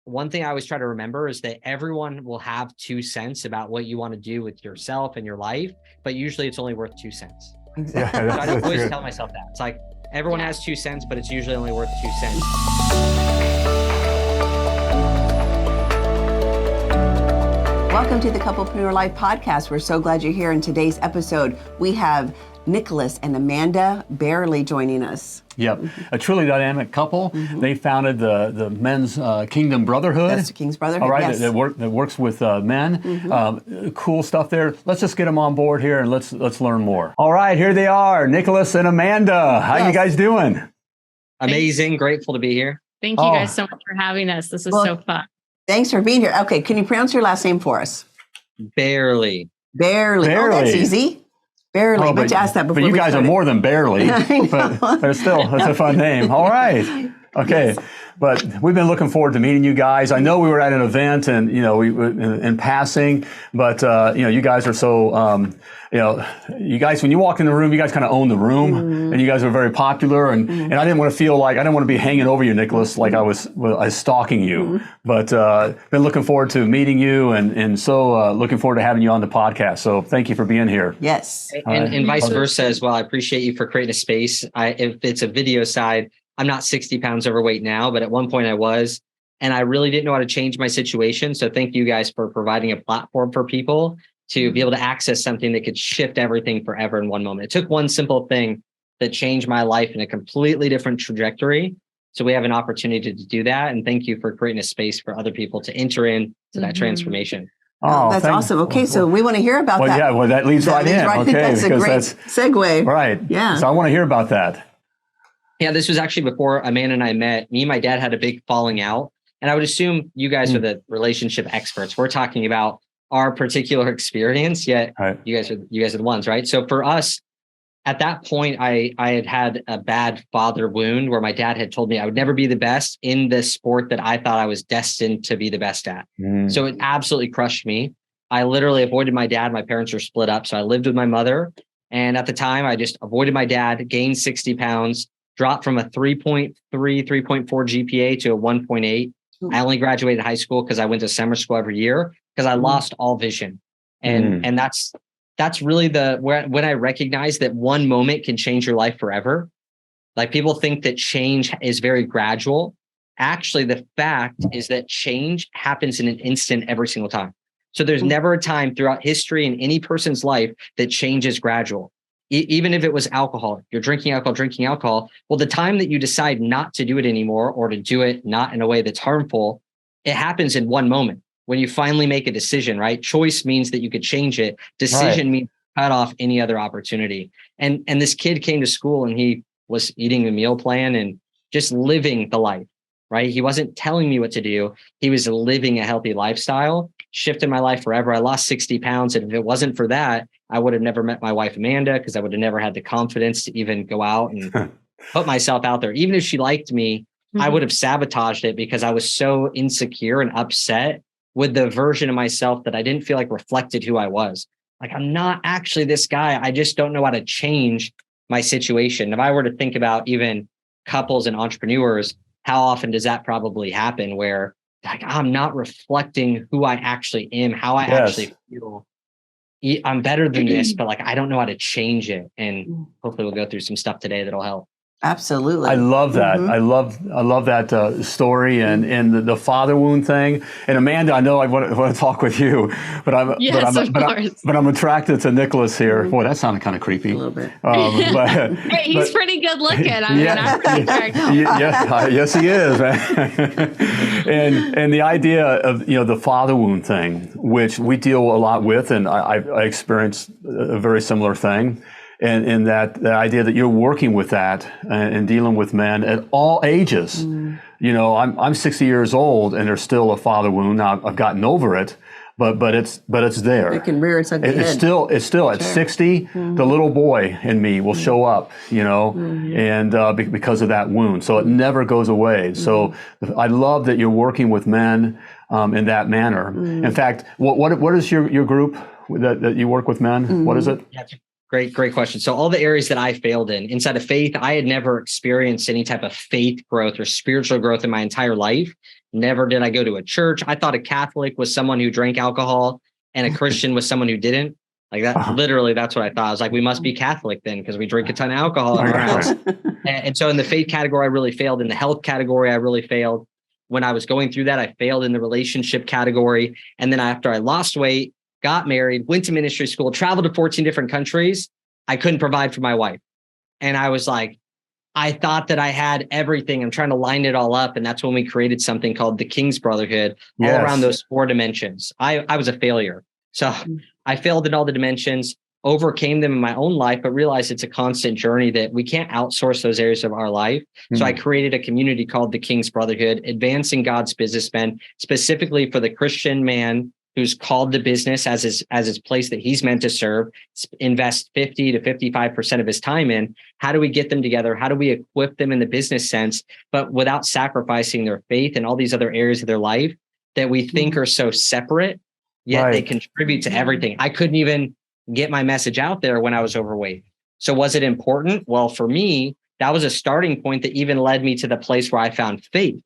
one thing I always try to remember is that everyone will have 2 cents about what you want to do with yourself and your life, but usually it's only worth 2 cents. Exactly. So I always tell myself that. It's like everyone has 2 cents, but it's usually only worth 2 cents. Welcome to the Couplepreneur Life podcast. We're so glad you're here. In today's episode, we have Nicholas and Amanda Bayerle joining us. Yep, a truly dynamic couple. They founded the Men's Kingdom Brotherhood. That's the King's Brotherhood. All right, yes. that works with men. Cool stuff there. Let's just get them on board here and let's learn more. All right, here they are, Nicholas and Amanda. How you guys doing? Amazing, grateful to be here. Thank you guys so much for having us. This is so fun. Thanks for being here. Okay, can you pronounce your last name for us? Bayerle. Bayerle. Oh, that's easy. Barely. I meant to ask that before. But you guys are more than barely. But still, that's a fun name. All right. Okay. Yes. But we've been looking forward to meeting you guys. I know we were at an event and, we in passing, but, you guys are so, you guys, when you walk in the room, you guys kind of own the room and you guys are very popular. And I didn't want to feel like, I didn't want to be hanging over you, Nicholas, like I was stalking you, but, been looking forward to meeting you and so, looking forward to having you on the podcast. So thank you for being here. Yes. And vice versa as well. I appreciate you for creating a space. If it's a video side, I'm not 60 pounds overweight now, but at one point I was, and I really didn't know how to change my situation. So thank you guys for providing a platform for people to be able to access something that could shift everything forever in one moment. It took one simple thing that changed my life in a completely different trajectory. So we have an opportunity to do that. And thank you for creating a space for other people to enter into that transformation. Oh, that's awesome. Okay, so we want to hear about that. Yeah, well, that leads right in. Okay, that's a great segue. Right. Yeah. So I want to hear about that. Yeah, this was actually before Amanda and I met. Me and my dad had a big falling out. And I would assume you guys are the relationship experts. We're talking about our particular experience, yet you guys are the ones, right? So for us, at that point, I had a bad father wound where my dad had told me I would never be the best in the sport that I thought I was destined to be the best at. So it absolutely crushed me. I literally avoided my dad. My parents were split up. So I lived with my mother. And at the time, I just avoided my dad, gained 60 pounds, dropped from a 3.3, 3.4 GPA to a 1.8. I only graduated high school because I went to summer school every year because I lost all vision. And that's really when I recognized that one moment can change your life forever. Like people think that change is very gradual. Actually, the fact is that change happens in an instant every single time. So there's never a time throughout history in any person's life that change is gradual. Even if it was alcohol, you're drinking alcohol. Well, the time that you decide not to do it anymore or to do it not in a way that's harmful, it happens in one moment when you finally make a decision, right? Choice means that you could change it. Decision means cut off any other opportunity. And this kid came to school and he was eating a meal plan and just living the life, right? He wasn't telling me what to do. He was living a healthy lifestyle, shifted my life forever. I lost 60 pounds. And if it wasn't for that, I would have never met my wife, Amanda, because I would have never had the confidence to even go out and put myself out there. Even if she liked me, I would have sabotaged it because I was so insecure and upset with the version of myself that I didn't feel like reflected who I was. Like, I'm not actually this guy. I just don't know how to change my situation. If I were to think about even couples and entrepreneurs, how often does that probably happen where like, I'm not reflecting who I actually am, how I actually feel. I'm better than this, but like, I don't know how to change it. And hopefully we'll go through some stuff today that'll help. Absolutely. I love that. I love that story and the father wound thing. And Amanda, I know I want to talk with you, but I'm attracted to Nicholas here. Boy, that sounded kind of creepy. A little bit. Hey, he's pretty good looking. I mean, I'm pretty attracted. Yes, he is, man. and the idea of the father wound thing, which we deal a lot with, and I experienced a very similar thing. And that the idea that you're working with that and dealing with men at all ages. I'm 60 years old and there's still a father wound. Now I've gotten over it, but it's there. It can rear its ugly head. It's still at 60, the little boy in me will show up, and because of that wound. So it never goes away. So I love that you're working with men in that manner. In fact, what is your group that you work with men? What is it? Great question. So all the areas that I failed in inside of faith, I had never experienced any type of faith growth or spiritual growth in my entire life. Never did I go to a church. I thought a Catholic was someone who drank alcohol and a Christian was someone who didn't. Like that, literally, that's what I thought. I was like, we must be Catholic then because we drink a ton of alcohol in our house. And so in the faith category, I really failed. In the health category, I really failed. When I was going through that, I failed in the relationship category. And then after I lost weight, got married, went to ministry school, traveled to 14 different countries, I couldn't provide for my wife. And I was like, I thought that I had everything. I'm trying to line it all up. And that's when we created something called the King's Brotherhood, all around those 4 dimensions. I was a failure. So I failed in all the dimensions, overcame them in my own life, but realized it's a constant journey that we can't outsource those areas of our life. So I created a community called the King's Brotherhood, advancing God's businessmen, specifically for the Christian man who's called to business as his place that he's meant to serve, invest 50 to 55% of his time in. How do we get them together? How do we equip them in the business sense, but without sacrificing their faith and all these other areas of their life that we think are so separate, yet they contribute to everything. I couldn't even get my message out there when I was overweight. So was it important? Well, for me, that was a starting point that even led me to the place where I found faith.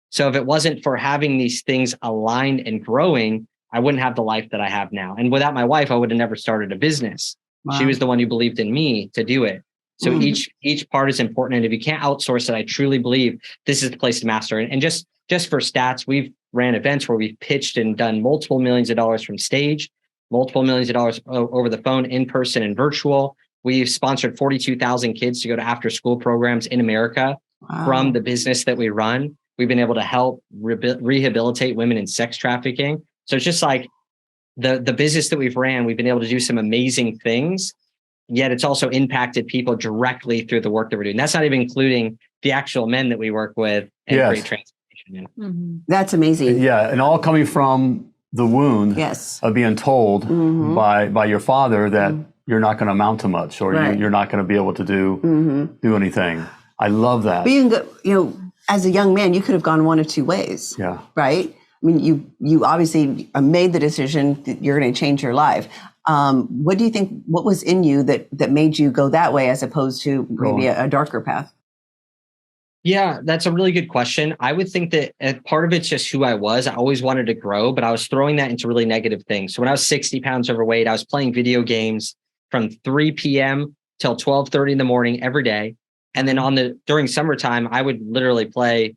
So if it wasn't for having these things aligned and growing, I wouldn't have the life that I have now. And without my wife, I would have never started a business. Wow. She was the one who believed in me to do it. So each part is important. And if you can't outsource it, I truly believe this is the place to master. And just for stats, we've ran events where we've pitched and done multiple millions of dollars from stage, multiple millions of dollars over the phone, in person and virtual. We've sponsored 42,000 kids to go to after school programs in America from the business that we run. We've been able to help rehabilitate women in sex trafficking. So it's just like the business that we've ran, we've been able to do some amazing things, yet it's also impacted people directly through the work that we're doing. That's not even including the actual men that we work with and create transformation. That's amazing. Yeah. And all coming from the wound of being told by your father that you're not going to amount to much, or you're not going to be able to do anything. I love that. But you can go, as a young man, you could have gone one of two ways. Yeah. Right? I mean, you obviously made the decision that you're going to change your life. What do you think, what was in you that made you go that way as opposed to maybe a darker path? Yeah, that's a really good question. I would think that part of it's just who I was. I always wanted to grow, but I was throwing that into really negative things. So when I was 60 pounds overweight, I was playing video games from 3 p.m. till 12:30 in the morning every day. And then during summertime, I would literally play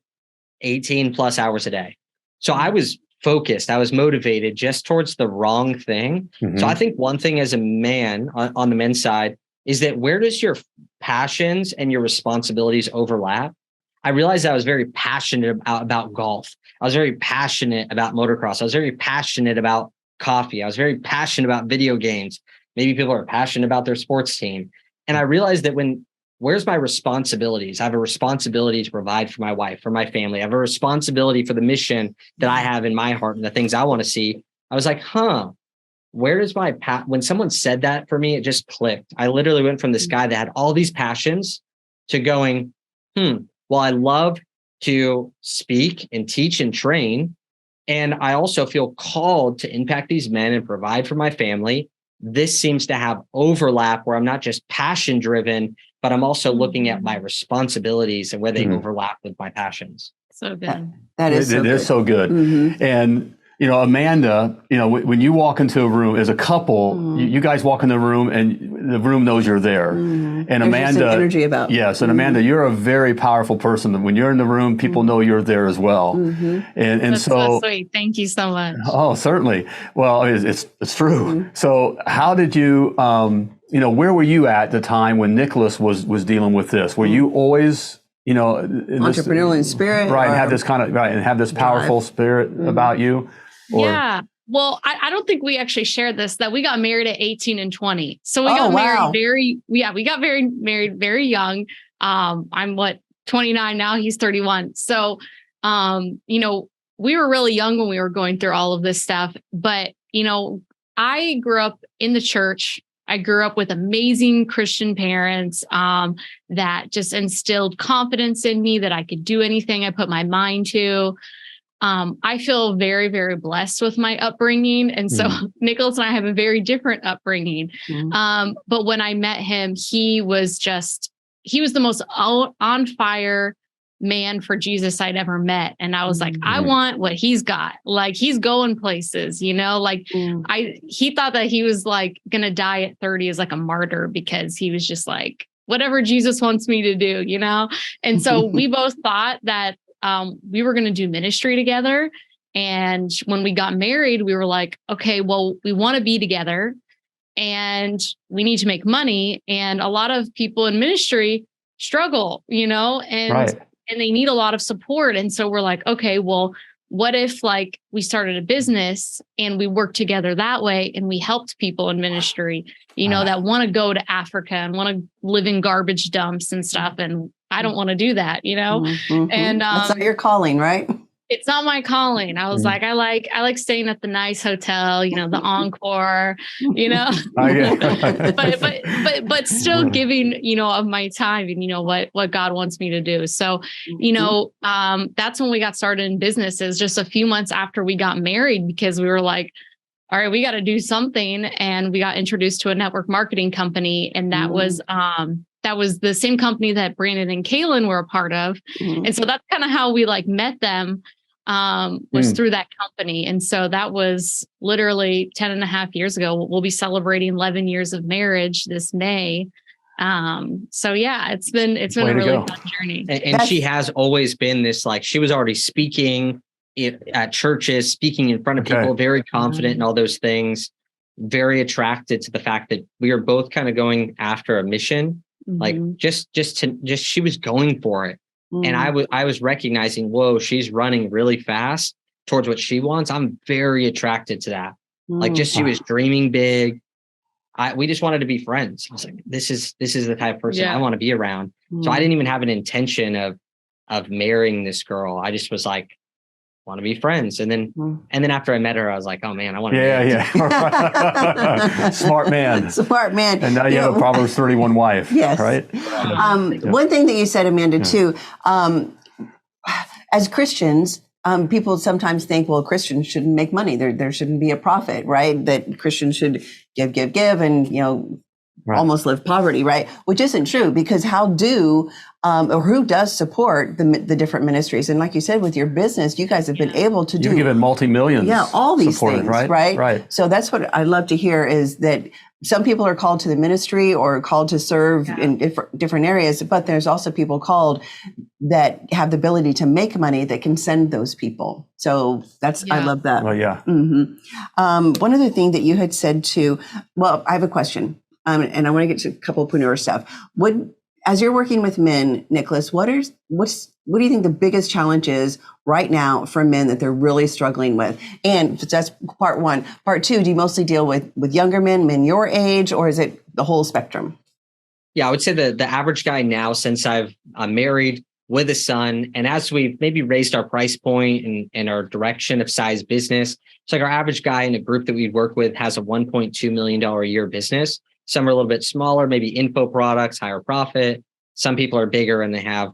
18 plus hours a day. So I was focused, I was motivated just towards the wrong thing. So I think one thing as a man on the men's side is that where does your passions and your responsibilities overlap? I realized I was very passionate about golf. I was very passionate about motocross. I was very passionate about coffee. I was very passionate about video games. Maybe people are passionate about their sports team. And I realized that where's my responsibilities? I have a responsibility to provide for my wife, for my family. I have a responsibility for the mission that I have in my heart and the things I want to see. I was like, where is my path? When someone said that for me, it just clicked. I literally went from this guy that had all these passions to going, well, I love to speak and teach and train. And I also feel called to impact these men and provide for my family. This seems to have overlap where I'm not just passion driven, but I'm also looking at my responsibilities and where they overlap with my passions. So good. That is so good. It is so good. And, Amanda, when you walk into a room as a couple, you guys walk in the room and the room knows you're there. And there's Amanda, some energy about. Yes. And Amanda, you're a very powerful person. When you're in the room, people know you're there as well. And That's so sweet. Thank you so much. Oh, certainly. Well, it's true. So how did you, where were you at the time when Nicholas was dealing with this? Were you always, entrepreneurial in spirit, right? And have this and have this powerful spirit about you? Yeah. Well, I don't think we actually shared this, that we got married at 18 and 20. So we got married we got married very young. I'm 29 now, he's 31. So, we were really young when we were going through all of this stuff, but, I grew up in the church. I grew up with amazing Christian parents that just instilled confidence in me that I could do anything I put my mind to. I feel very, very blessed with my upbringing. And so Nicholas and I have a very different upbringing. But when I met him, he was the most on fire man for Jesus I'd ever met. And I was like, I want what he's got. Like, he's going places, you know, like he thought that he was like going to die at 30 as like a martyr, because he was just like, whatever Jesus wants me to do, you know? And so we both thought that we were going to do ministry together. And when we got married, we were like, okay, well, we want to be together and we need to make money. And a lot of people in ministry struggle, you know, and they need a lot of support. And so we're like, okay, well, what if like we started a business and we worked together that way and we helped people in ministry, you know, that want to go to Africa and want to live in garbage dumps and stuff. And I don't want to do that, you know, and that's not your calling, right? It's not my calling. I was like, I like staying at the nice hotel, you know, the Encore, you know, but still giving, you know, of my time and, you know, what God wants me to do. So, you know, that's when we got started in businesses just a few months after we got married, because we were like, all right, we got to do something. And we got introduced to a network marketing company. And that was the same company that Brandon and Kaylin were a part of. And so that's kind of how we like met them, was through that company. And so that was literally 10 and a half years ago. We'll be celebrating 11 years of marriage this May. So yeah, it's been a really fun journey. And she has always been this, like, she was already speaking at churches, speaking in front of people, very confident in all those things, very attracted to the fact that we are both kind of going after a mission. Like just she was going for it. And I was recognizing, whoa, she's running really fast towards what she wants. I'm very attracted to that. Like, just, she was dreaming big. We just wanted to be friends. I was like, this is the type of person I want to be around. So I didn't even have an intention of marrying this girl. I just was like, want to be friends. And then after I met her, I was like, oh man, I want to Smart man. And now you have a Proverbs 31 wife. Yes. Right? One thing that you said, Amanda, too, as Christians, people sometimes think, well, Christians shouldn't make money. There shouldn't be a profit, right? That Christians should give and, you know, almost live poverty, right? Which isn't true, because how do or who does support the different ministries? And like you said, with your business, you guys have been able to do. You've given multi-millions. Yeah, all these things, right? Right. So that's what I love to hear, is that some people are called to the ministry or called to serve in different areas, but there's also people called that have the ability to make money that can send those people. So I love that. Well, yeah. One other thing that you had said too. Well, I have a question. And I want to get to couplepreneur stuff. As you're working with men, Nicholas, what do you think the biggest challenge is right now for men that they're really struggling with? And that's part one. Part two, do you mostly deal with younger men your age, or is it the whole spectrum? Yeah, I would say the average guy now, since I'm married with a son, and as we've maybe raised our price point and our direction of size business, it's like our average guy in a group that we work with has a $1.2 million a year business. Some are a little bit smaller, maybe info products, higher profit. Some people are bigger and they have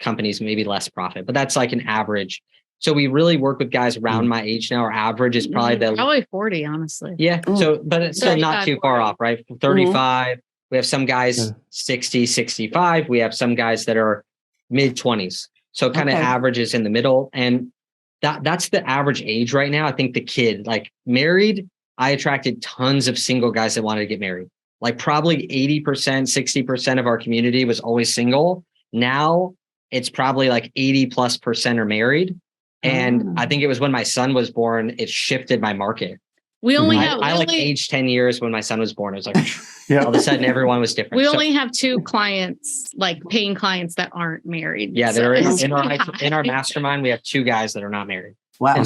companies, maybe less profit, but that's like an average. So we really work with guys around my age now. Our average is probably 40, honestly. Yeah. So, but it's still not too far off, right? 35. We have some guys 60, 65. We have some guys that are mid 20s. So kind of averages in the middle. And that's the average age right now. I think the kid, like married, I attracted tons of single guys that wanted to get married. Like probably 80%, 60% of our community was always single. Now it's probably like 80+% are married. And I think it was when my son was born, it shifted my market. We only have, I like aged 10 years when my son was born. It was like, all of a sudden everyone was different. We only have 2 clients, like paying clients that aren't married. Yeah. They're in our mastermind. We have 2 guys that are not married. Wow.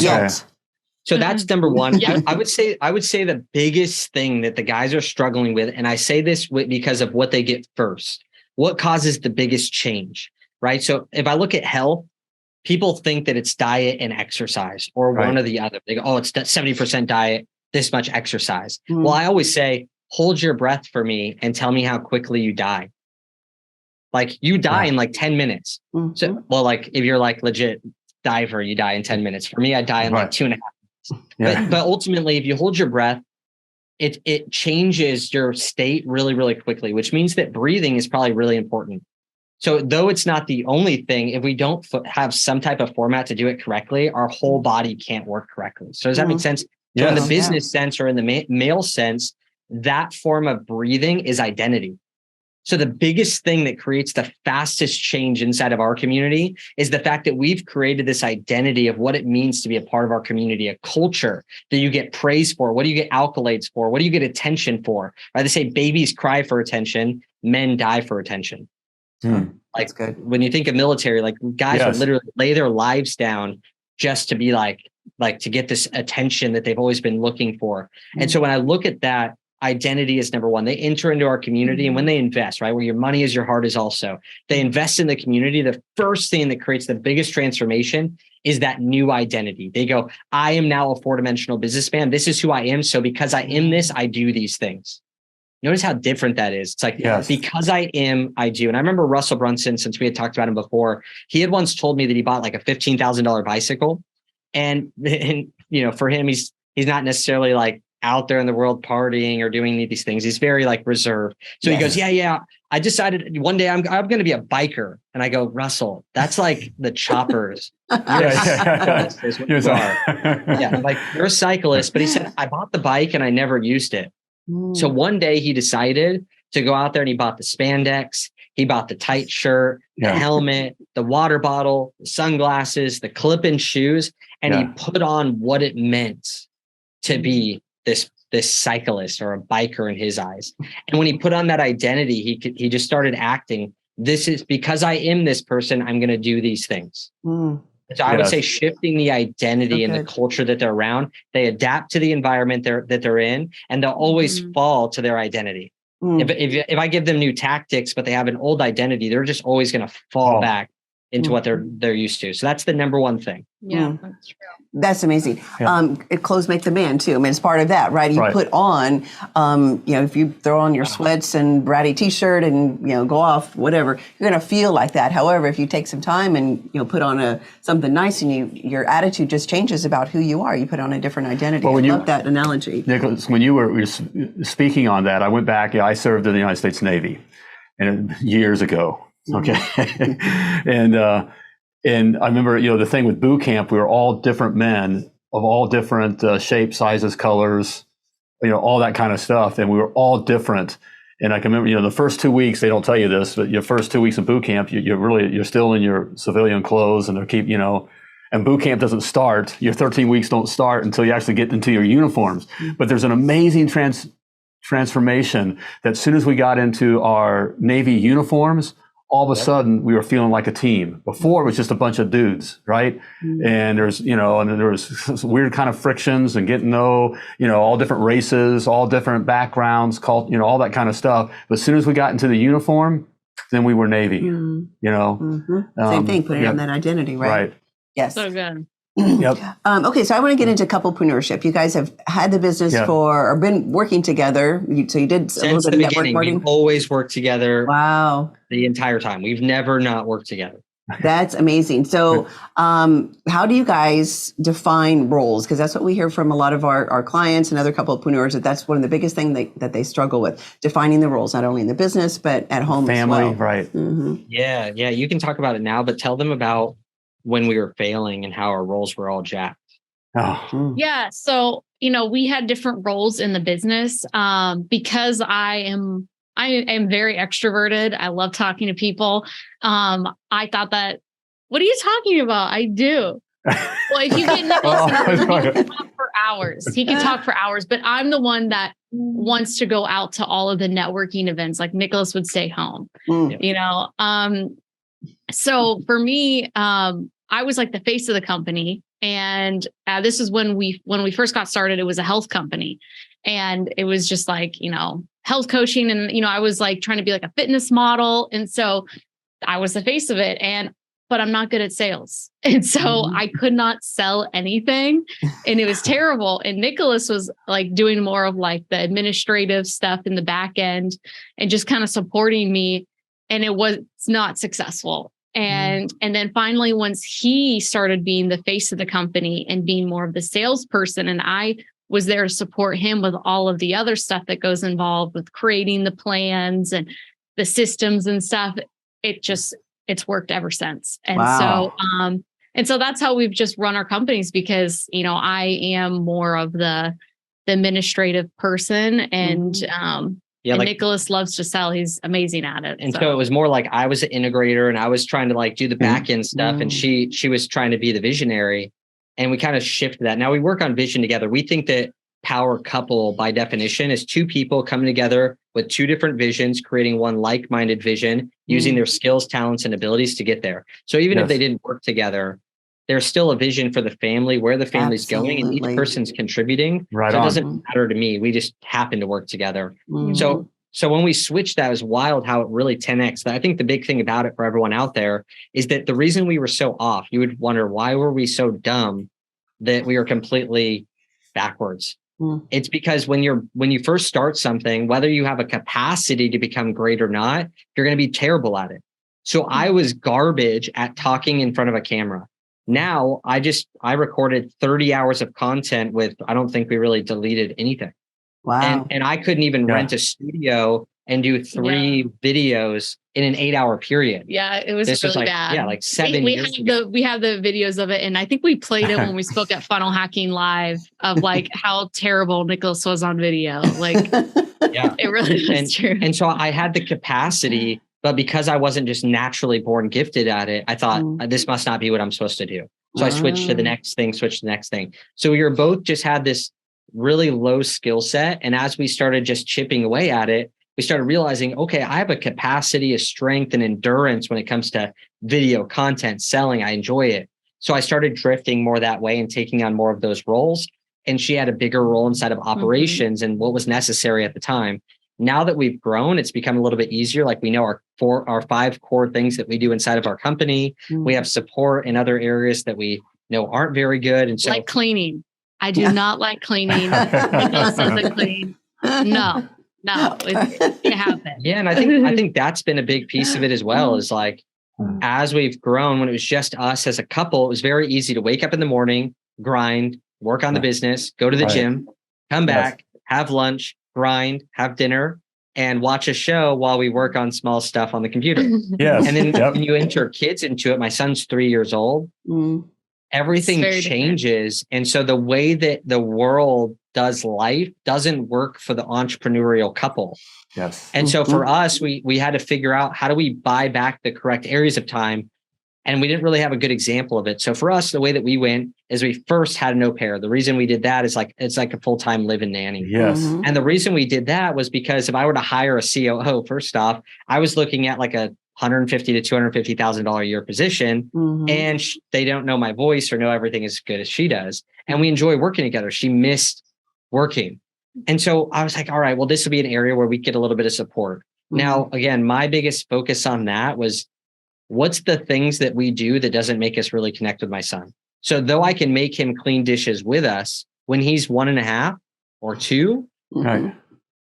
So that's number one. I would say the biggest thing that the guys are struggling with, and I say this because of what they get first, what causes the biggest change, right? So if I look at health, people think that it's diet and exercise or one or the other. They go, oh, it's 70% diet, this much exercise. Well, I always say, hold your breath for me and tell me how quickly you die. Like you die in like 10 minutes. So, well, like if you're like legit diver, you die in 10 minutes. For me, I die in like 2.5 minutes. But ultimately, if you hold your breath, it changes your state really, really quickly, which means that breathing is probably really important. So though it's not the only thing, if we don't have some type of format to do it correctly, our whole body can't work correctly. So does that make sense? So in the business sense or in the male sense, that form of breathing is identity. So the biggest thing that creates the fastest change inside of our community is the fact that we've created this identity of what it means to be a part of our community, a culture that you get praise for. What do you get accolades for? What do you get attention for? Right? They say babies cry for attention, men die for attention. Like when you think of military, like guys would literally lay their lives down just to be like to get this attention that they've always been looking for. And so when I look at that, identity is number one. They enter into our community, and when they invest, right, where your money is, your heart is also. They invest in the community. The first thing that creates the biggest transformation is that new identity. They go, I am now a 4-dimensional businessman. This is who I am. So because I am this, I do these things. Notice how different that is. It's like, because I am, I do. And I remember Russell Brunson, since we had talked about him before, he had once told me that he bought like a $15,000 bicycle. And you know, for him, he's not necessarily like out there in the world partying or doing these things. He's very like reserved. So he goes, I decided one day I'm going to be a biker. And I go, Russell, that's like the choppers. You're a cyclist is what you are. Like you're a cyclist. But he said, I bought the bike and I never used it. So one day he decided to go out there and he bought the spandex. He bought the tight shirt, the helmet, the water bottle, the sunglasses, the clip-in shoes. And he put on what it meant to be this cyclist or a biker in his eyes. And when he put on that identity, he just started acting. This is because I am this person, I'm going to do these things. So I would say shifting the identity and the culture that they're around, they adapt to the environment that they're in, and they'll always fall to their identity. If I give them new tactics, but they have an old identity, they're just always going to fall back into what they're used to. So that's the number one thing. Yeah, that's true. That's amazing. Clothes make the man too. I mean, it's part of that, right? You put on, you know, if you throw on your sweats and ratty t-shirt and, you know, go off, whatever, you're going to feel like that. However, if you take some time and, you know, put on something nice and your attitude just changes about who you are. You put on a different identity. Well, I love that analogy. Nicholas, when you were speaking on that, I went back, I served in the United States Navy and years ago. Okay. And I remember, you know, the thing with boot camp, we were all different men of all different shapes, sizes, colors, you know, all that kind of stuff. And we were all different. And I can remember, you know, the first 2 weeks, they don't tell you this, but your first 2 weeks of boot camp, you're still in your civilian clothes, and they're you know, and boot camp doesn't start. Your 13 weeks don't start until you actually get into your uniforms. But there's an amazing transformation that as soon as we got into our Navy uniforms, all of a sudden we were feeling like a team. Before it was just a bunch of dudes, right? And there was weird kind of frictions and getting to know, you know, all different races, all different backgrounds, you know, all that kind of stuff. But as soon as we got into the uniform, then we were Navy, you know. Same thing, putting on that identity, right? Right. Yes. So good. Okay, so I want to get into couplepreneurship. You guys have had the business or been working together. So you did a little bit of network marketing. We've always worked together. Wow. The entire time. We've never not worked together. That's amazing. So how do you guys define roles? Because that's what we hear from a lot of our clients and other couplepreneurs, that's one of the biggest things that they struggle with, defining the roles, not only in the business, but at home family, as well. Right. Yeah. You can talk about it now, but tell them about when we were failing and how our roles were all jacked. Yeah. So, you know, we had different roles in the business because I am very extroverted. I love talking to people. I thought that, what are you talking about? I do. Well, if you get Nicholas, he can talk for hours. He can talk for hours, but I'm the one that wants to go out to all of the networking events. Like Nicholas would stay home, you know? So for me, I was like the face of the company. And this is when we first got started, it was a health company. And it was just like, you know, health coaching. And, you know, I was like trying to be like a fitness model. And so I was the face of it. But I'm not good at sales. And so I could not sell anything. And it was terrible. And Nicholas was like doing more of like the administrative stuff in the back end and just kind of supporting me. And it was not successful. And then finally, once he started being the face of the company and being more of the salesperson, and I was there to support him with all of the other stuff that goes involved with creating the plans and the systems and stuff, it's worked ever since. And so that's how we've just run our companies, because, I am more of the administrative person, and Nicholas loves to sell. He's amazing at it. And so it was more like I was an integrator and I was trying to like do the back end stuff, and she was trying to be the visionary, and we kind of shifted that. Now we work on vision together. We think that power couple by definition is two people coming together with two different visions, creating one like-minded vision, using their skills, talents, and abilities to get there. So even if they didn't work together, there's still a vision for the family, where the family's going, and each person's contributing. Right. So it doesn't matter to me. We just happen to work together. So when we switched, that was wild how it really 10x. I think the big thing about it for everyone out there is that the reason we were so off, you would wonder, why were we so dumb that we were completely backwards? It's because when you first start something, whether you have a capacity to become great or not, you're going to be terrible at it. So I was garbage at talking in front of a camera. Now I recorded 30 hours of content with, I don't think we really deleted anything. Wow. And I couldn't even rent a studio and do 3 videos in an 8-hour period. Yeah, it was really bad. Yeah, like 7 years ago. We have the videos of it, and I think we played it when we spoke at Funnel Hacking Live, of like how terrible Nicholas was on video. Like, it really is true. And so I had the capacity, but because I wasn't just naturally born gifted at it, I thought this must not be what I'm supposed to do. So I switched to the next thing, So we were both just had this really low skill set. And as we started just chipping away at it, we started realizing, okay, I have a capacity, a strength, and endurance when it comes to video content, selling. I enjoy it. So I started drifting more that way and taking on more of those roles. And she had a bigger role inside of operations and what was necessary at the time. Now that we've grown, it's become a little bit easier. Like we know our 5 core things that we do inside of our company. We have support in other areas that we know aren't very good. And so, like cleaning. I do not like cleaning. Nicholas doesn't clean. No, it happens. Yeah, and I think that's been a big piece of it as well. Is like as we've grown, when it was just us as a couple, it was very easy to wake up in the morning, grind, work on the business, go to the gym, come back, have lunch, grind, have dinner, and watch a show while we work on small stuff on the computer. Yes. And then when you enter kids into it, my son's 3 years old, everything changes. And so the way that the world does life doesn't work for the entrepreneurial couple. Yes. And so for us, we had to figure out, how do we buy back the correct areas of time? And we didn't really have a good example of it. So for us, the way that we went is we first had an au pair. The reason we did that is it's like a full-time live-in nanny. Yes. And the reason we did that was because if I were to hire a COO, first off, I was looking at like a $150,000 to $250,000 a year position, and they don't know my voice or know everything as good as she does. And we enjoy working together. She missed working. And so I was like, all right, well, this will be an area where we get a little bit of support. Now, again, my biggest focus on that was, what's the things that we do that doesn't make us really connect with my son? So though I can make him clean dishes with us when he's 1.5 or 2,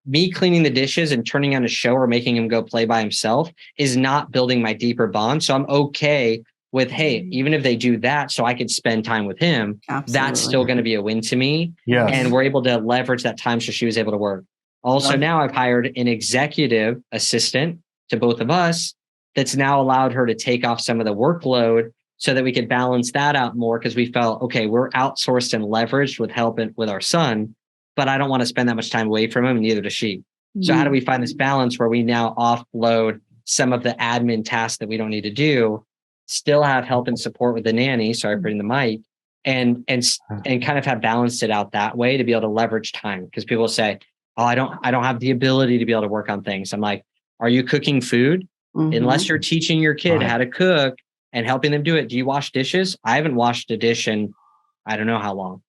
me cleaning the dishes and turning on a show or making him go play by himself is not building my deeper bond. So I'm okay with, hey, even if they do that, so I could spend time with him, that's still going to be a win to me. Yes. And we're able to leverage that time so she was able to work. Also, now I've hired an executive assistant to both of us that's now allowed her to take off some of the workload so that we could balance that out more, because we felt, okay, we're outsourced and leveraged with helping with our son, but I don't want to spend that much time away from him, and neither does she. So how do we find this balance where we now offload some of the admin tasks that we don't need to do, still have help and support with the nanny, sorry for putting the mic, and kind of have balanced it out that way to be able to leverage time? Because people say, oh, I don't have the ability to be able to work on things. I'm like, are you cooking food? Unless you're teaching your kid how to cook and helping them do it. Do you wash dishes? I haven't washed a dish in I don't know how long.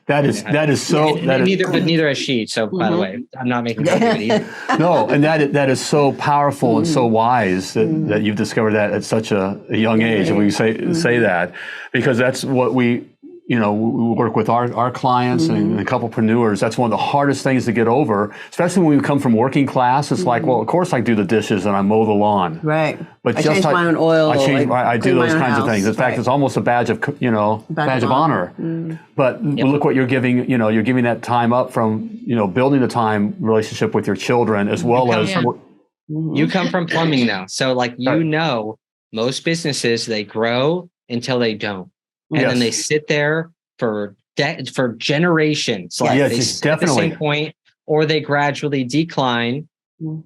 That is so. Neither has she. So by the way, I'm not making fun of it either. No, and that is so powerful and so wise that you've discovered that at such a young age. And we say that because that's what we work with our clients and couplepreneurs. That's one of the hardest things to get over, especially when we come from working class. It's like, well, of course I do the dishes and I mow the lawn. Right. But I change my own oil. I do those kinds of things. In fact, it's almost a badge of honor. But look what you're giving. You're giving that time up from building the time relationship with your children as well as You come from plumbing now. So like, most businesses, they grow until they don't. And then they sit there for generations. Like they sit at the same point, or they gradually decline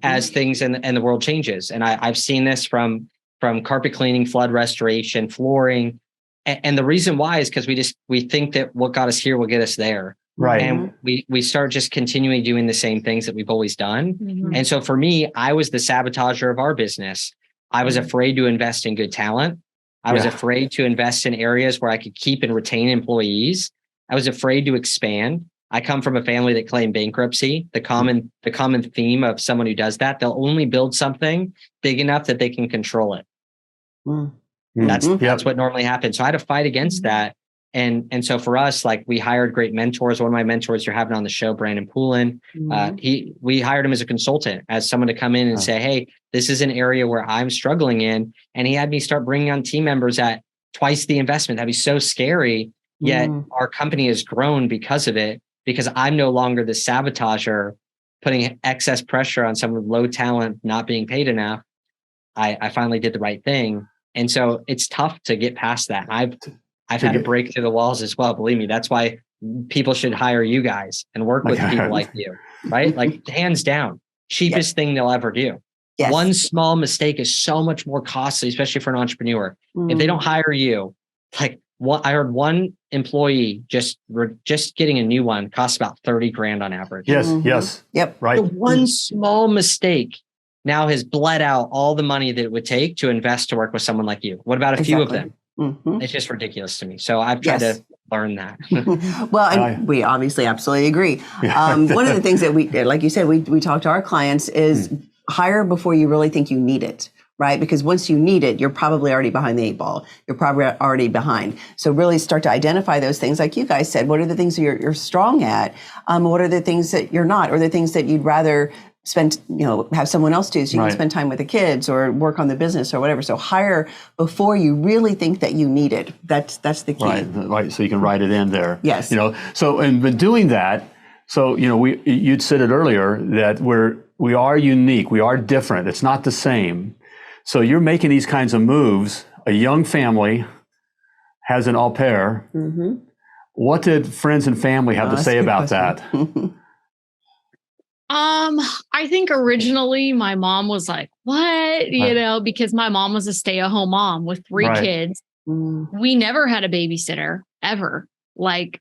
as things and the world changes. And I've seen this from carpet cleaning, flood restoration, flooring. And the reason why is because we think that what got us here will get us there. Right. And we start just continuing doing the same things that we've always done. And so for me, I was the sabotager of our business. I was afraid to invest in good talent. I was afraid to invest in areas where I could keep and retain employees. I was afraid to expand. I come from a family that claimed bankruptcy. The common theme of someone who does that, they'll only build something big enough that they can control it. That's what normally happens. So I had to fight against that. And so for us, like, we hired great mentors. One of my mentors you're having on the show, Brandon Poulin, we hired him as a consultant, as someone to come in and say, hey, this is an area where I'm struggling in. And he had me start bringing on team members at twice the investment. That'd be so scary. Yet our company has grown because of it, because I'm no longer the sabotager, putting excess pressure on someone with low talent, not being paid enough. I finally did the right thing. And so it's tough to get past that. I've had to break through the walls as well. Believe me, that's why people should hire you guys and work with people like you, right? Like, hands down, cheapest thing they'll ever do. Yes. One small mistake is so much more costly, especially for an entrepreneur. If they don't hire you, like, I heard one employee just getting a new one costs about 30 grand on average. Yes. Yep. Right. So one small mistake now has bled out all the money that it would take to invest to work with someone like you. What about a few of them? It's just ridiculous to me. So I've tried to learn that. Well, and we obviously absolutely agree. One of the things that we, like you said, we talk to our clients is hire before you really think you need it, right? Because once you need it, you're probably already behind the 8 ball. You're probably already behind. So really start to identify those things. Like you guys said, what are the things that you're strong at? What are the things that you're not? Or the things that you'd rather spend, have someone else do, so you can spend time with the kids or work on the business or whatever. So hire before you really think that you need it. That's the key. Right. So you can write it in there. Yes. So, and but doing that, so, you'd said it earlier that we are unique. We are different. It's not the same. So you're making these kinds of moves. A young family has an au pair. What did friends and family have to say about that? I think originally my mom was like, what, because my mom was a stay-at-home mom with 3 kids. We never had a babysitter ever. Like,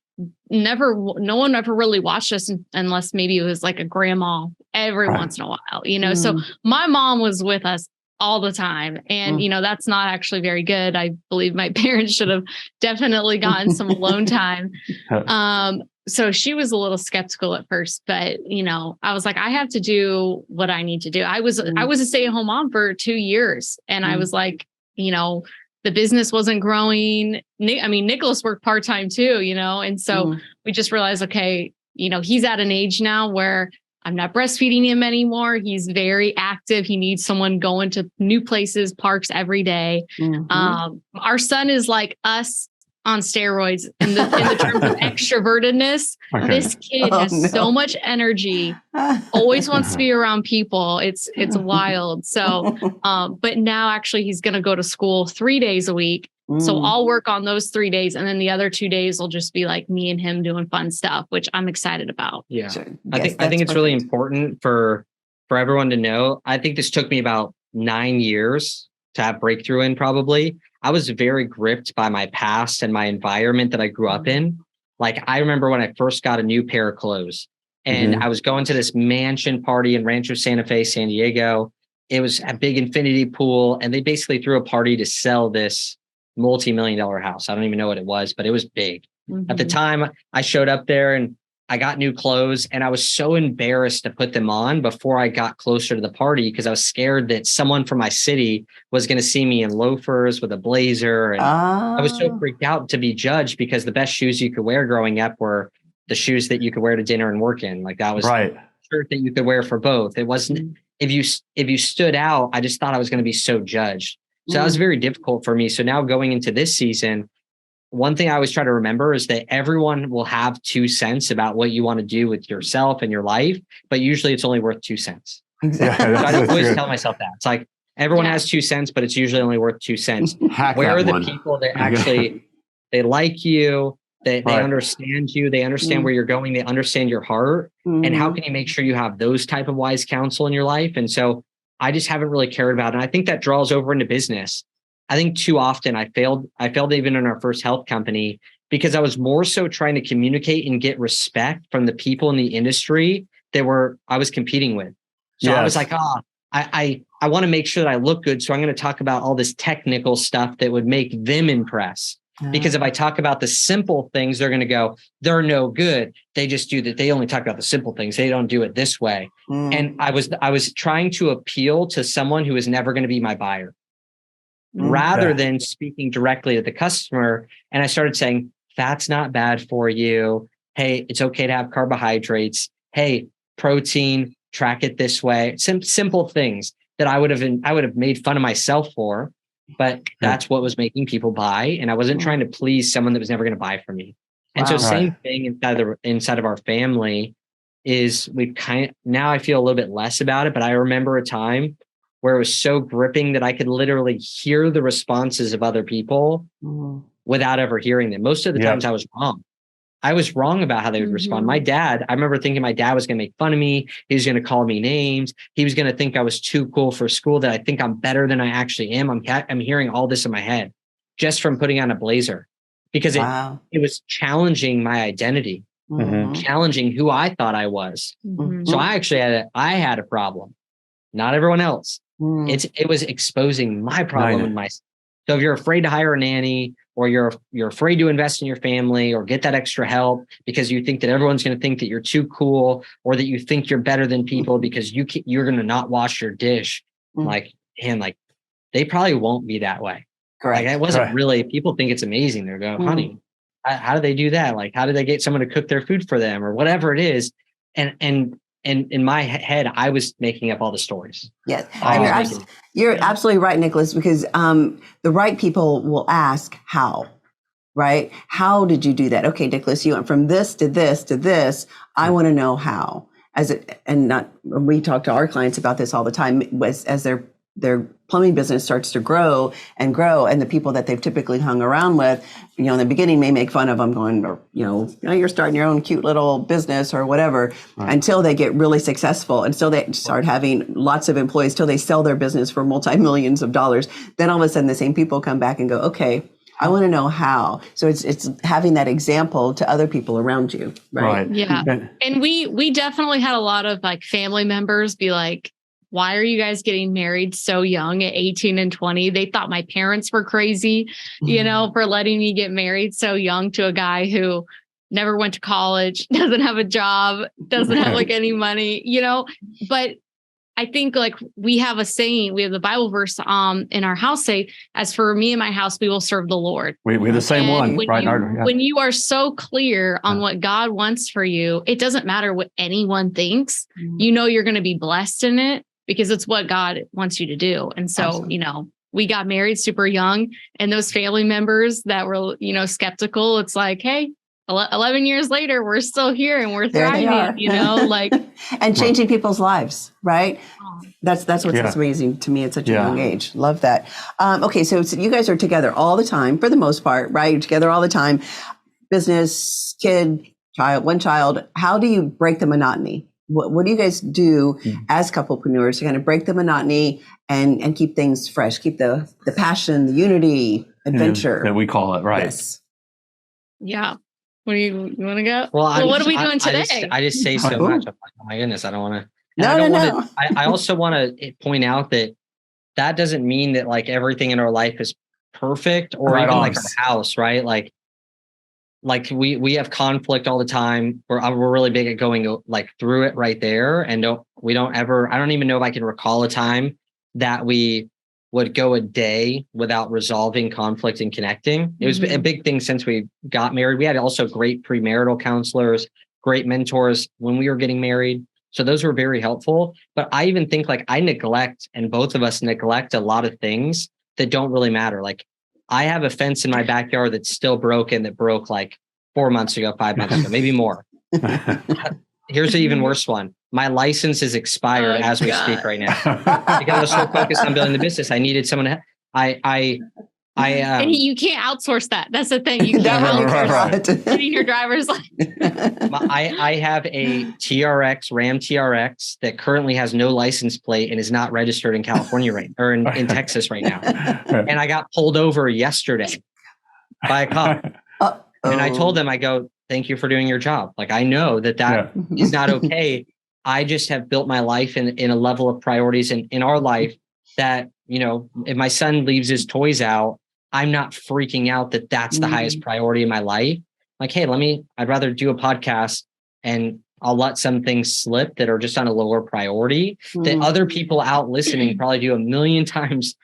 never, no one ever really watched us unless maybe it was like a grandma every once in a while, so my mom was with us all the time. And, that's not actually very good. I believe my parents should have definitely gotten some alone time. So she was a little skeptical at first, but, I was like, I have to do what I need to do. I was a stay-at-home mom for 2 years. And I was like, the business wasn't growing. Nicholas worked part-time too, and so we just realized, okay, he's at an age now where I'm not breastfeeding him anymore. He's very active. He needs someone going to new places, parks every day. Our son is like us on steroids in the terms of extrovertedness. This kid has so much energy, always wants to be around people. It's wild. So, but now actually he's going to go to school 3 days a week. So I'll work on those 3 days. And then the other 2 days will just be like me and him doing fun stuff, which I'm excited about. Yeah. Sure. I think it's really important for everyone to know. I think this took me about 9 years to have breakthrough in, probably. I was very gripped by my past and my environment that I grew up in. Like, I remember when I first got a new pair of clothes and I was going to this mansion party in Rancho Santa Fe, San Diego. It was a big infinity pool, and they basically threw a party to sell this multi-million-dollar house. I don't even know what it was, but it was big. At the time, I showed up there and I got new clothes, and I was so embarrassed to put them on before I got closer to the party, because I was scared that someone from my city was going to see me in loafers with a blazer. And I was so freaked out to be judged, because the best shoes you could wear growing up were the shoes that you could wear to dinner and work in. Like, that was the shirt that you could wear for both. It wasn't, if you stood out, I just thought I was going to be so judged. So that was very difficult for me. So now going into this season, one thing I always try to remember is that everyone will have 2 cents about what you want to do with yourself and your life, but usually it's only worth 2 cents. Exactly. So I always tell myself that. It's like everyone has 2 cents, but it's usually only worth 2 cents. Where are the people that actually, they like you, they understand you, they understand where you're going, they understand your heart, and how can you make sure you have those type of wise counsel in your life? And so I just haven't really cared about it. And I think that draws over into business. I think too often I failed even in our first health company because I was more so trying to communicate and get respect from the people in the industry that I was competing with. So I was like, I want to make sure that I look good. So I'm going to talk about all this technical stuff that would make them impress. Because if I talk about the simple things, they're going to go, they're no good. They just do that. They only talk about the simple things. They don't do it this way. And I was trying to appeal to someone who is never going to be my buyer rather than speaking directly to the customer. And I started saying, fat's not bad for you. Hey, it's okay to have carbohydrates. Hey, protein, track it this way. Simple things that I would have made fun of myself for. But that's what was making people buy. And I wasn't trying to please someone that was never going to buy from me. And so same thing inside of our family is now I feel a little bit less about it, but I remember a time where it was so gripping that I could literally hear the responses of other people without ever hearing them. Most of the times I was wrong. I was wrong about how they would respond. My dad, I remember thinking my dad was going to make fun of me. He was going to call me names. He was going to think I was too cool for school, that I think I'm better than I actually am. I'm hearing all this in my head just from putting on a blazer because it was challenging my identity, challenging who I thought I was. So I actually had a problem, not everyone else. It was exposing my problem with myself. So if you're afraid to hire a nanny, or you're afraid to invest in your family or get that extra help because you think that everyone's going to think that you're too cool, or that you think you're better than people because you're going to not wash your dish. Like they probably won't be that way. Correct. Like it wasn't really, people think it's amazing. They're going, honey, how do they do that? Like, how do they get someone to cook their food for them or whatever it is? And in my head, I was making up all the stories. Yes, you're absolutely right, Nicholas, because the right people will ask how, right? How did you do that? Okay, Nicholas, you went from this to this to this. I want to know how. We talk to our clients about this all the time as their plumbing business starts to grow, and the people that they've typically hung around with, in the beginning may make fun of them going, you're starting your own cute little business or whatever, until they get really successful. And so they start having lots of employees till they sell their business for multi-millions of dollars. Then all of a sudden the same people come back and go, okay, I want to know how. So it's having that example to other people around you. Right. Yeah. And we definitely had a lot of like family members be like, why are you guys getting married so young at 18 and 20? They thought my parents were crazy, for letting me get married so young to a guy who never went to college, doesn't have a job, doesn't have like any money, but I think like we have a saying, we have the Bible verse in our house say, as for me and my house, we will serve the Lord. We have the same one. When you are so clear on what God wants for you, it doesn't matter what anyone thinks, you're going to be blessed in it, because it's what God wants you to do. And so, absolutely. We got married super young, and those family members that were, skeptical, it's like, hey, 11 years later, we're still here and we're thriving, and changing people's lives, right? That's what's amazing to me at such a young age. Love that. Okay. So you guys are together all the time for the most part, right? You're together all the time, business, kid, child, one child. How do you break the monotony? What do you guys do as couplepreneurs to kind of break the monotony and keep things fresh, keep the passion, the unity, adventure that we call it, right? Yes. Yeah. What do you want to go? Well, what are we doing today? I just say so much. I'm like, oh my goodness, I don't want to. No. I also want to point out that doesn't mean that like everything in our life is perfect, or even like our house, right? Like we have conflict all the time. We're really big at going like through it right there. And I don't even know if I can recall a time that we would go a day without resolving conflict and connecting. It was a big thing since we got married. We had also great premarital counselors, great mentors when we were getting married. So those were very helpful. But I even think like and both of us neglect a lot of things that don't really matter. Like I have a fence in my backyard that's still broken, that broke like 4 months ago, 5 months ago, maybe more. Here's an even worse one. My license is expired as we speak right now. Because I was so focused on building the business. I needed someone to, and you can't outsource that. That's the thing. You can't outsource getting your driver's license. I have a Ram TRX that currently has no license plate and is not registered in California in Texas right now. And I got pulled over yesterday by a cop. And I told them, I go, thank you for doing your job. Like, I know that is not okay. I just have built my life in a level of priorities in our life that, if my son leaves his toys out, I'm not freaking out that that's the highest priority in my life. Like, hey, I'd rather do a podcast and I'll let some things slip that are just on a lower priority that other people out listening probably do a million times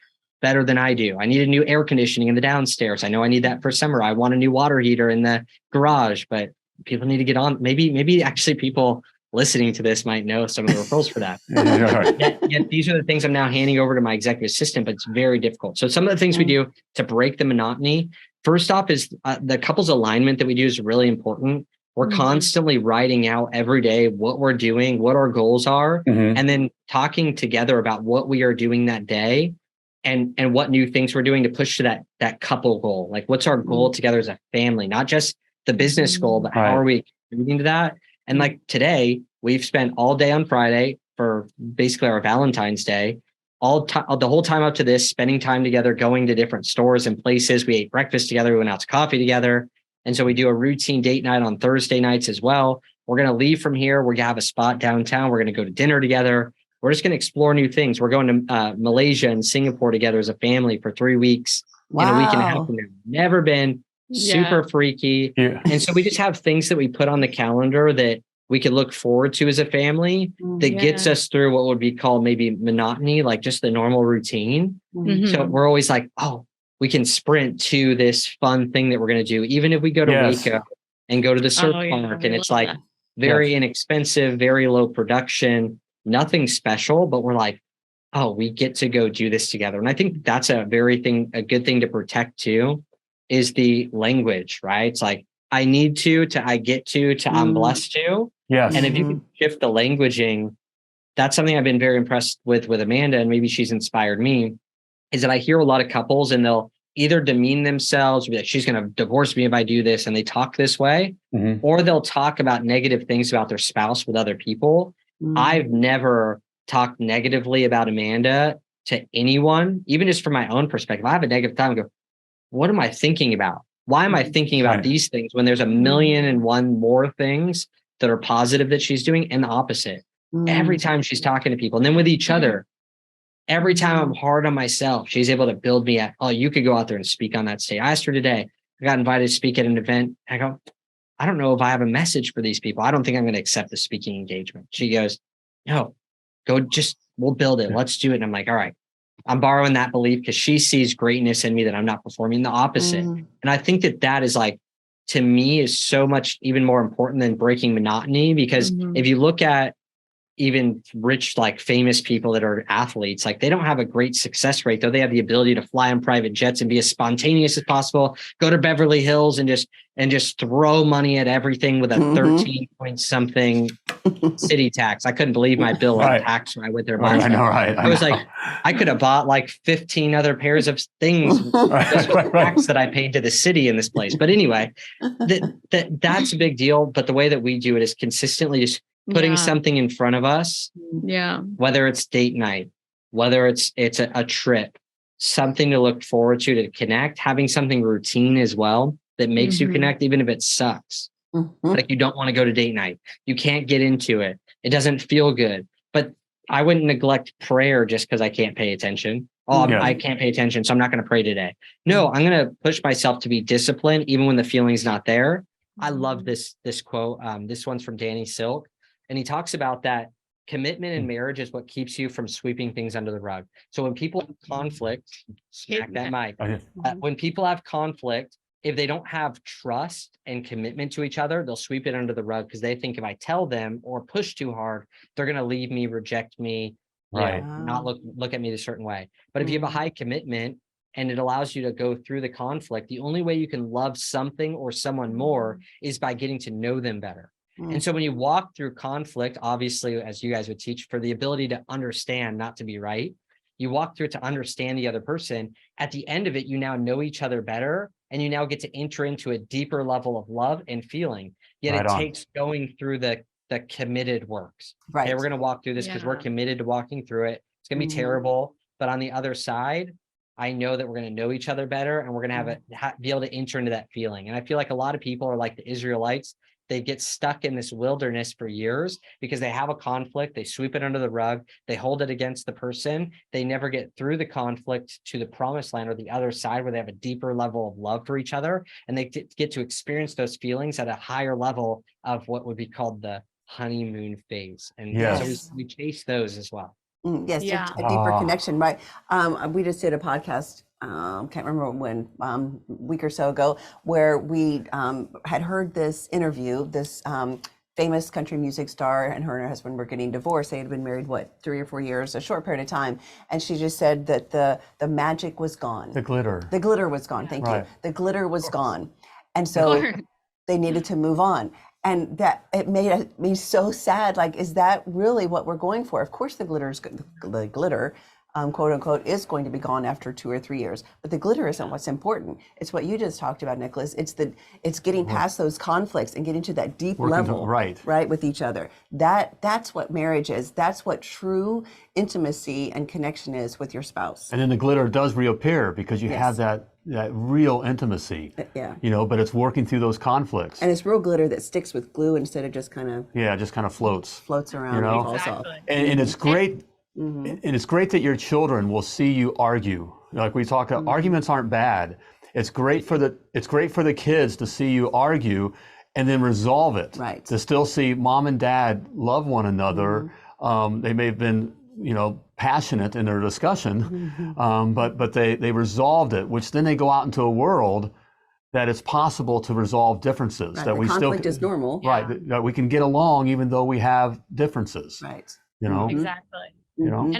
better than I do. I need a new air conditioning in the downstairs. I know I need that for summer. I want a new water heater in the garage, but people need to get on. Maybe actually people listening to this might know some of the referrals for that. Yet these are the things I'm now handing over to my executive assistant, but it's very difficult. So some of the things we do to break the monotony, first off is the couples alignment that we do is really important. We're constantly writing out every day what we're doing, what our goals are, and then talking together about what we are doing that day and what new things we're doing to push to that couple goal. Like, what's our goal together as a family, not just the business goal, but how are we contributing to that? And like today, we've spent all day on Friday for basically our Valentine's Day, the whole time up to this, spending time together, going to different stores and places. We ate breakfast together. We went out to coffee together. And so we do a routine date night on Thursday nights as well. We're going to leave from here. We're going to have a spot downtown. We're going to go to dinner together. We're just going to explore new things. We're going to Malaysia and Singapore together as a family for 3 weeks in a week and a half. Never been. Super freaky. Yeah. And so we just have things that we put on the calendar that we can look forward to as a family that gets us through what would be called maybe monotony, like just the normal routine. So we're always like, oh, we can sprint to this fun thing that we're going to do. Even if we go to Waco and go to the surf park and it's like very inexpensive, very low production, nothing special, but we're like, oh, we get to go do this together. And I think that's a good thing to protect too, is the language, right? It's like, I need to I get to I'm blessed to. Yes. And if you can shift the languaging, that's something I've been very impressed with Amanda, and maybe she's inspired me, is that I hear a lot of couples and they'll either demean themselves, be like, she's going to divorce me if I do this, and they talk this way, or they'll talk about negative things about their spouse with other people. I've never talked negatively about Amanda to anyone, even just from my own perspective. I have a negative time and go, what am I thinking about? Why am I thinking about these things when there's a million and one more things that are positive that she's doing, and the opposite every time she's talking to people? And then with each other, every time I'm hard on myself, she's able to build me at, oh, you could go out there and speak on that stage. I asked her today, I got invited to speak at an event. I go, I don't know if I have a message for these people. I don't think I'm going to accept the speaking engagement. She goes, no, we'll build it. Let's do it. And I'm like, all right. I'm borrowing that belief because she sees greatness in me that I'm not performing, the opposite. And I think that is like, to me, is so much even more important than breaking monotony, because if you look at even rich, like famous people that are athletes, like they don't have a great success rate, though they have the ability to fly on private jets and be as spontaneous as possible, go to Beverly Hills and just throw money at everything with a 13 point something city tax. I couldn't believe my bill on tax when I went there. I know, right? I was like, I could have bought like 15 other pairs of things just with the tax that I paid to the city in this place. But anyway, that's a big deal. But the way that we do it is consistently just putting something in front of us. Yeah. Whether it's date night, whether it's a trip, something to look forward to connect, having something routine as well that makes you connect, even if it sucks. Like you don't want to go to date night. You can't get into it. It doesn't feel good. But I wouldn't neglect prayer just because I can't pay attention. I can't pay attention, so I'm not going to pray today. No, I'm going to push myself to be disciplined, even when the feeling's not there. I love this quote. This one's from Danny Silk. And he talks about that commitment in marriage is what keeps you from sweeping things under the rug. So when people have conflict, smack that mic. When people have conflict, if they don't have trust and commitment to each other, they'll sweep it under the rug because they think if I tell them or push too hard, they're going to leave me, reject me, not look at me a certain way. But if you have a high commitment and it allows you to go through the conflict, the only way you can love something or someone more is by getting to know them better. And so when you walk through conflict, obviously, as you guys would teach, for the ability to understand, not to be right, you walk through it to understand the other person. At the end of it, you now know each other better, and you now get to enter into a deeper level of love and feeling. Yet it takes going through the committed works. Right. Okay, we're going to walk through this because we're committed to walking through it. It's going to be terrible, but on the other side, I know that we're going to know each other better, and we're going to be able to enter into that feeling. And I feel like a lot of people are like the Israelites. They get stuck in this wilderness for years because they have a conflict. They sweep it under the rug. They hold it against the person. They never get through the conflict to the promised land or the other side where they have a deeper level of love for each other. And they get to experience those feelings at a higher level of what would be called the honeymoon phase. And so we chase those as well. Yes, a deeper connection, right? We just did a podcast, can't remember when, a week or so ago, where we had heard this interview, this famous country music star and her husband were getting divorced. They had been married, 3 or 4 years, a short period of time. And she just said that the magic was gone. The glitter. The glitter was gone, thank you. The glitter was gone. And so they needed to move on. And that it made me so sad. Like, is that really what we're going for? Of course, the glitter, quote unquote, is going to be gone after 2 or 3 years. But the glitter isn't what's important. It's what you just talked about, Nicholas. It's getting past those conflicts and getting to that deep level, right, with each other. That's what marriage is. That's what true intimacy and connection is with your spouse. And then the glitter does reappear because you have that real intimacy, but it's working through those conflicts. And it's real glitter that sticks with glue instead of just kind of floats around and falls off. And it's great. And it's great that your children will see you argue. Like we talked about, arguments aren't bad. It's great for the kids to see you argue and then resolve it. Right. To still see mom and dad love one another. They may have been, passionate in their discussion, but they resolved it, which then they go out into a world that it's possible to resolve differences. Right, that we conflict is normal. Right. That we can get along even though we have differences. Right. Exactly. And I would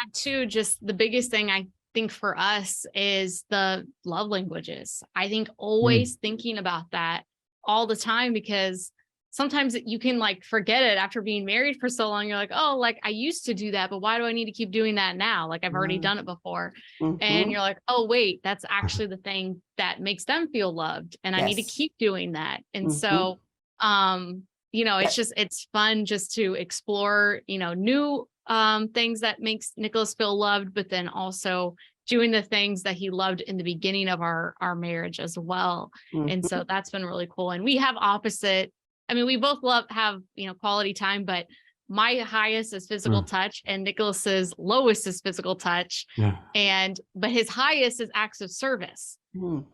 add too, just the biggest thing I think for us is the love languages. I think always thinking about that all the time, because sometimes you can like forget it after being married for so long. You're like, oh, like I used to do that, but why do I need to keep doing that now? Like I've already done it before. And you're like, oh, wait, that's actually the thing that makes them feel loved. And I need to keep doing that. And so, it's fun just to explore, new things that makes Nicholas feel loved, but then also doing the things that he loved in the beginning of our marriage as well. And so that's been really cool. And we have opposite. I mean, we both have quality time, but my highest is physical touch and Nicholas's lowest is physical touch. But his highest is acts of service.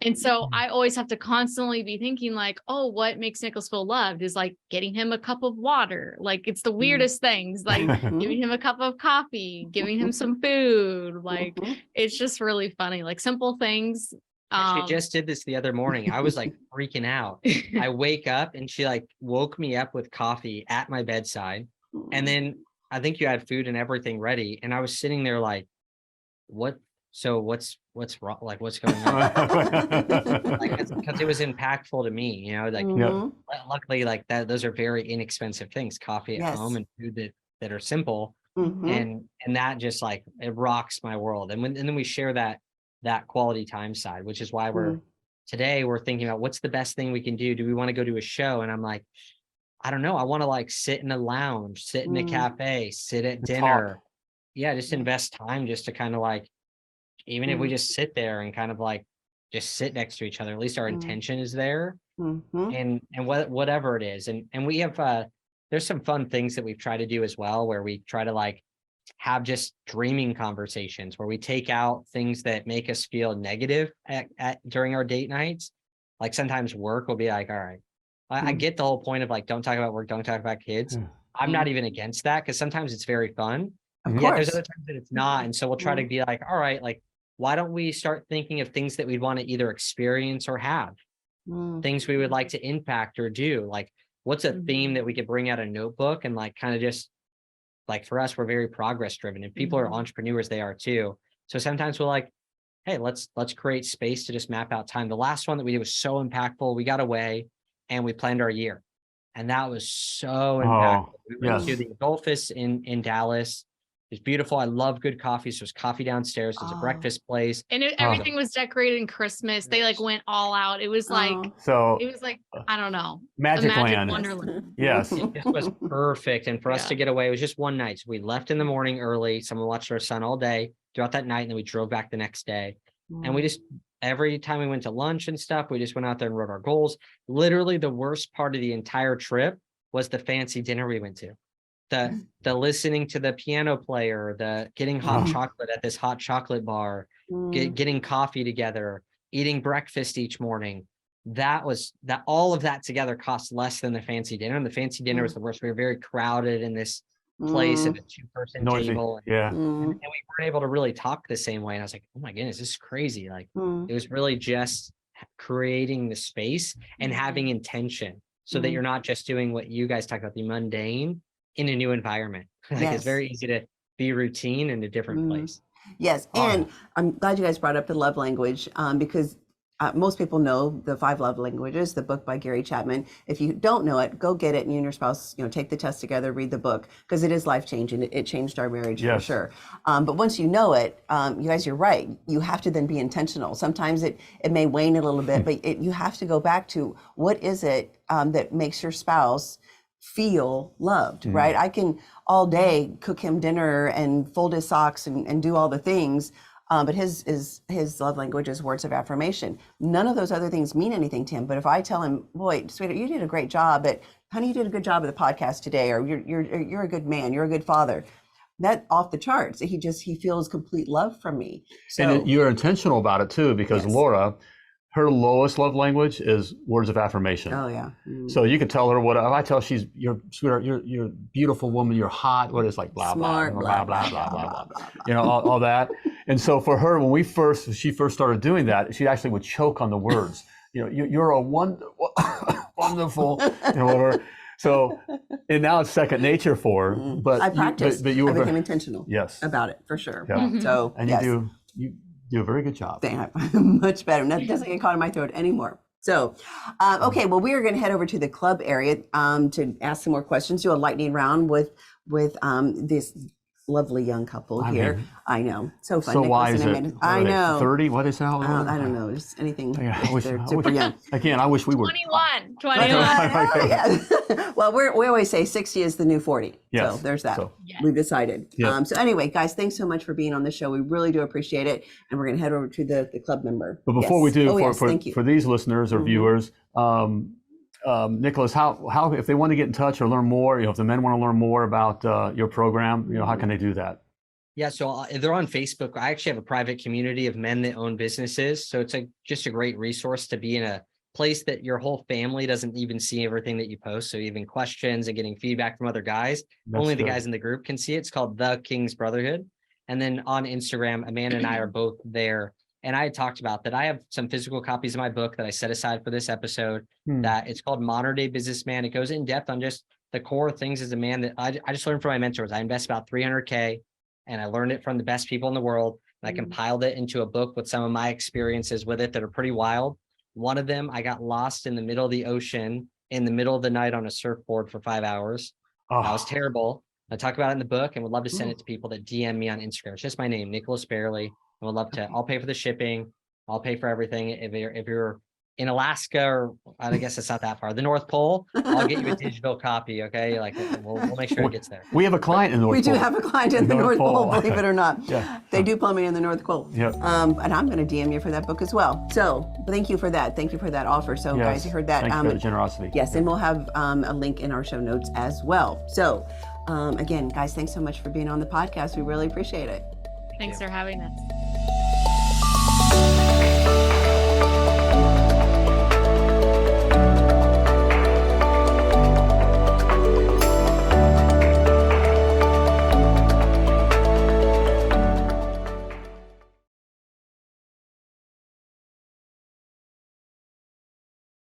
And so I always have to constantly be thinking like, oh, what makes Nicholas feel loved is like getting him a cup of water. Like it's the weirdest things, like giving him a cup of coffee, giving him some food. Like it's just really funny, like simple things. She just did this the other morning. I was like freaking out. I wake up and she like woke me up with coffee at my bedside. And then I think you had food and everything ready. And I was sitting there like, what? So what's wrong? Like, what's going on? Because it was impactful to me, luckily like that, those are very inexpensive things, coffee at home and food that are simple. And that just like, it rocks my world. And then we share that quality time side, which is why we're thinking about what's the best thing we can do. Do we want to go to a show? And I'm like, I don't know. I want to like sit in a lounge, sit in a cafe, sit at dinner. Just invest time just to kind of like, even if we just sit there and kind of like just sit next to each other, at least our intention is there. And whatever it is. And we have there's some fun things that we've tried to do as well, where we try to like have just dreaming conversations where we take out things that make us feel negative during our date nights. Like sometimes work will be like, all right, I get the whole point of like, don't talk about work, don't talk about kids. I'm not even against that because sometimes it's very fun. There's other times that it's not. And so we'll try to be like, all right, like, why don't we start thinking of things that we'd want to either experience or have, things we would like to impact or do? Like, what's a theme that we could bring out a notebook and like kind of just like, for us, we're very progress driven and people are entrepreneurs. They are too. So sometimes we're like, hey, let's create space to just map out time. The last one that we did was so impactful. We got away and we planned our year. And that was so impactful. We went to the Adolphus in Dallas. It's beautiful. I love good coffee. So there's coffee downstairs. There's a breakfast place. And everything was decorated in Christmas. They like went all out. It was like, I don't know. Magic land. Wonderland. Yes. It was perfect. And for us to get away, it was just one night. So we left in the morning early. Someone watched our son all day throughout that night. And then we drove back the next day. And we just, every time we went to lunch and stuff, we just went out there and wrote our goals. Literally the worst part of the entire trip was the fancy dinner we went to. The listening to the piano player, the getting hot chocolate at this hot chocolate bar, getting coffee together, eating breakfast each morning. All of that together cost less than the fancy dinner. And the fancy dinner was the worst. We were very crowded in this place at a 2-person table. And we weren't able to really talk the same way. And I was like, oh my goodness, this is crazy. Like it was really just creating the space and having intention so that you're not just doing what you guys talk about, the mundane, in a new environment. It's very easy to be routine in a different place. Yes. And I'm glad you guys brought up the love language because most people know the 5 Love Languages, the book by Gary Chapman. If you don't know it, go get it. And you and your spouse, take the test together, read the book, because it is life-changing. It changed our marriage for sure. But once you know it, you guys, you're right. You have to then be intentional. Sometimes it may wane a little bit, but you have to go back to what is it that makes your spouse feel loved, right? I can all day cook him dinner and fold his socks and do all the things, but his love language is words of affirmation. None of those other things mean anything to him. But if I tell him, boy, sweetheart, you did a great job honey, you did a good job at the podcast today, or you're a good man, you're a good father, that off the charts. He feels complete love from me. So, and you're intentional about it too, because Laura, her lowest love language is words of affirmation. Oh yeah. So you could tell her what I tell. You're sweetheart. You're a beautiful woman. You're hot. What is like blah smart, blah blah blah blah blah. All that. And so for her, when she first started doing that, she actually would choke on the words. You're a wonderful. Whatever. So, and now it's second nature for her. But I practiced. But you I became intentional. About it for sure. Yeah. So and you do a very good job. Much better. Nothing doesn't get caught in my throat anymore. So, okay, well, we are going to head over to the club area to ask some more questions, do a lightning round with this lovely young couple here. I know. So fun. So Nicholas wise. I know. 30? What is that? I don't know. Just anything. They're super young. Again, I wish we were. 21. Well, we always say 60 is the new 40. Yes. So there's that. We've decided. So anyway, guys, thanks so much for being on the show. We really do appreciate it. And we're going to head over to the club member. But before we do, for these listeners or viewers, Nicholas, how if they want to get in touch or learn more, if the men want to learn more about your program, how can they do that? Yeah, so they're on Facebook. I actually have a private community of men that own businesses. So it's just a great resource to be in a place that your whole family doesn't even see everything that you post. So even questions and getting feedback from other guys, only the guys in the group can see it. It's called The King's Brotherhood. And then on Instagram, Amanda and I are both there. And I had talked about that. I have some physical copies of my book that I set aside for this episode that it's called Modern Day Businessman. It goes in depth on just the core things as a man that I just learned from my mentors. I invest about $300K and I learned it from the best people in the world. And I compiled it into a book with some of my experiences with it that are pretty wild. One of them, I got lost in the middle of the ocean in the middle of the night on a surfboard for 5 hours. That was terrible. I talk about it in the book and would love to send it to people that DM me on Instagram. It's just my name, Nicholas Bayerle. I would love to. I'll pay for the shipping. I'll pay for everything. If you're in Alaska, or I guess it's not that far, the North Pole, I'll get you a digital copy. Okay, like we'll make sure it gets there. We have a client in the North Pole. We do have a client in the North Pole, believe it or not. They do plumbing in the North Pole. And I'm going to DM you for that book as well. So thank you for that. Thank you for that offer. So guys, you heard that. Thank you for the generosity. Yes, and we'll have a link in our show notes as well. So again, guys, thanks so much for being on the podcast. We really appreciate it. Thanks for having us.